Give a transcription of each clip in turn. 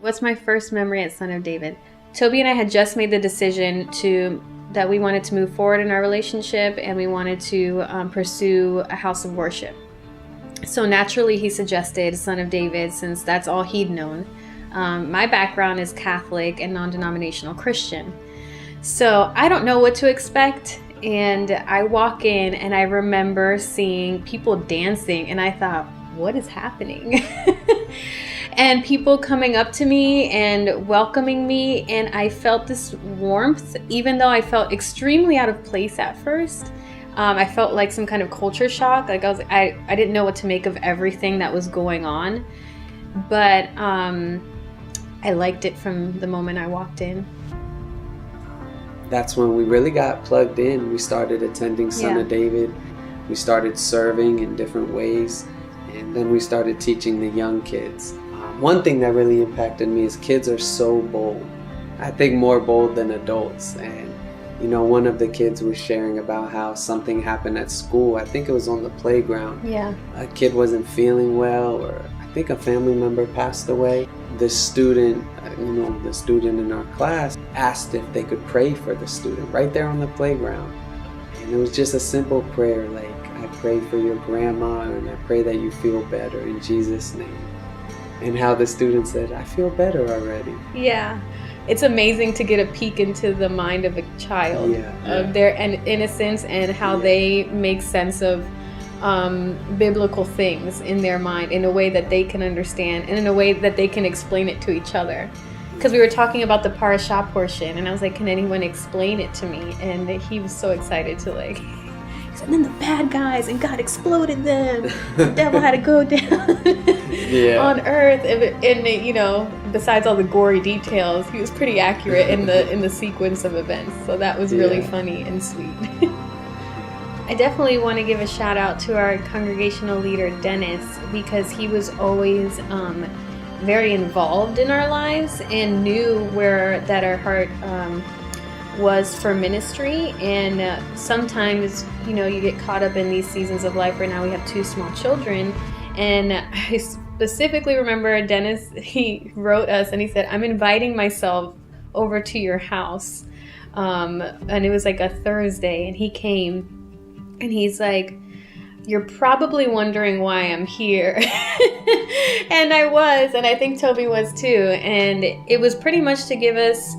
What's my first memory at Son of David? Toby and I had just made the decision that we wanted to move forward in our relationship, and we wanted to pursue a house of worship. So naturally he suggested Son of David, since that's all he'd known. My background is Catholic and non-denominational Christian. So I don't know what to expect. And I walk in and I remember seeing people dancing, and I thought, what is happening? And people coming up to me and welcoming me, and I felt this warmth, even though I felt extremely out of place at first. I felt like some kind of culture shock. Like I didn't know what to make of everything that was going on, but I liked it from the moment I walked in. That's when we really got plugged in. We started attending Son of David. We started serving in different ways, and then we started teaching the young kids. One thing that really impacted me is kids are so bold. I think more bold than adults. And one of the kids was sharing about how something happened at school. I think it was on the playground. Yeah. A kid wasn't feeling well, or I think a family member passed away. The student, the student in our class asked if they could pray for the student right there on the playground. And it was just a simple prayer, like, I pray for your grandma, and I pray that you feel better in Jesus' name. And how the student said, I feel better already. Yeah. It's amazing to get a peek into the mind of a child, of their innocence, and how they make sense of biblical things in their mind in a way that they can understand, and in a way that they can explain it to each other. Because we were talking about the parashah portion, and I was like, can anyone explain it to me? And he was so excited to and then the bad guys, and God exploded them. The devil had to go down on earth. And besides all the gory details, he was pretty accurate in the sequence of events. So that was really funny and sweet. I definitely want to give a shout out to our congregational leader, Dennis, because he was always very involved in our lives and knew that our heart was for ministry. And sometimes you get caught up in these seasons of life. Right now we have 2 small children, and I specifically remember Dennis, he wrote us and he said, I'm inviting myself over to your house, and it was like a Thursday, and he came and he's like, you're probably wondering why I'm here. And I was, and I think Toby was too, and it was pretty much to give us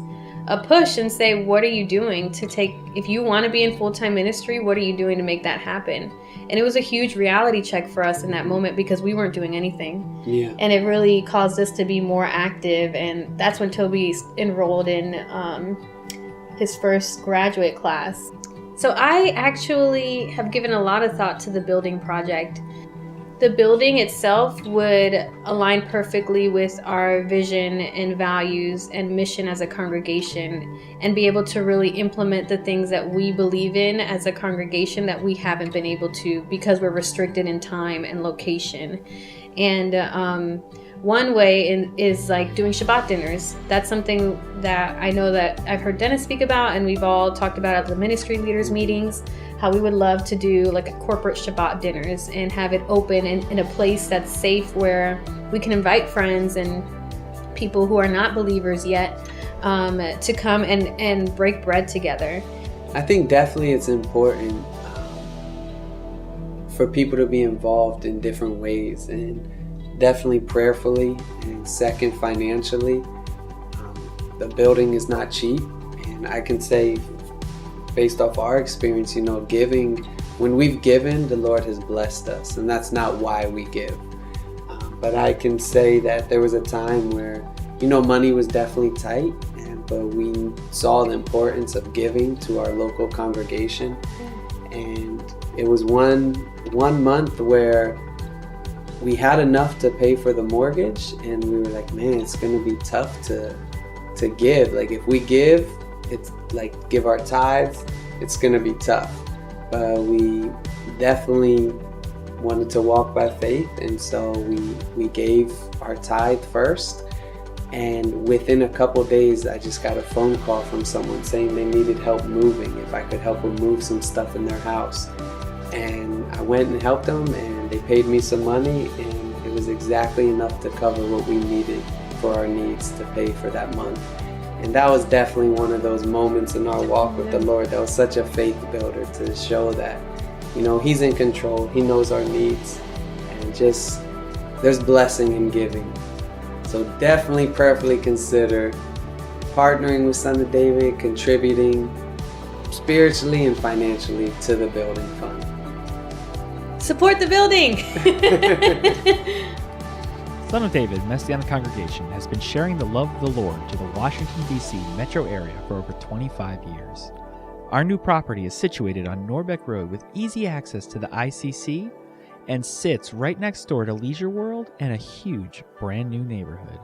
a push and say, what are you doing if you want to be in full-time ministry, what are you doing to make that happen? And it was a huge reality check for us in that moment, because we weren't doing anything. Yeah. And it really caused us to be more active. And that's when Toby enrolled in his first graduate class. So I actually have given a lot of thought to the building project. The building itself would align perfectly with our vision and values and mission as a congregation, and be able to really implement the things that we believe in as a congregation that we haven't been able to, because we're restricted in time and location. And one way is like doing Shabbat dinners. That's something that I know that I've heard Dennis speak about, and we've all talked about at the ministry leaders meetings, how we would love to do like a corporate Shabbat dinners and have it open in a place that's safe, where we can invite friends and people who are not believers yet to come and break bread together. I think definitely it's important for people to be involved in different ways, and definitely prayerfully, and second, financially. The building is not cheap, and I can say, based off our experience, giving, when we've given, the Lord has blessed us, and that's not why we give. But I can say that there was a time where, money was definitely tight, but we saw the importance of giving to our local congregation. And it was one month where we had enough to pay for the mortgage, and we were like, man, it's going to be tough to give. Like, if we give, it's like give our tithes, it's going to be tough. We definitely wanted to walk by faith, and so we gave our tithe first. And within a couple days, I just got a phone call from someone saying they needed help moving, if I could help them move some stuff in their house. And I went and helped them, and they paid me some money, and it was exactly enough to cover what we needed for our needs to pay for that month. And that was definitely one of those moments in our walk with the Lord that was such a faith builder, to show that, He's in control. He knows our needs, and just there's blessing in giving. So definitely prayerfully consider partnering with Son of David, contributing spiritually and financially to the building fund. Support the building! Son of David Messianic Congregation has been sharing the love of the Lord to the Washington, D.C. metro area for over 25 years. Our new property is situated on Norbeck Road with easy access to the ICC and sits right next door to Leisure World and a huge brand new neighborhood.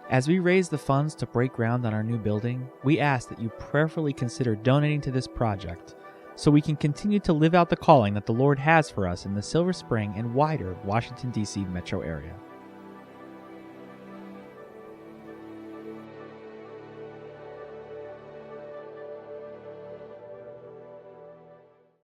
As we raise the funds to break ground on our new building, we ask that you prayerfully consider donating to this project so we can continue to live out the calling that the Lord has for us in the Silver Spring and wider Washington, D.C. metro area.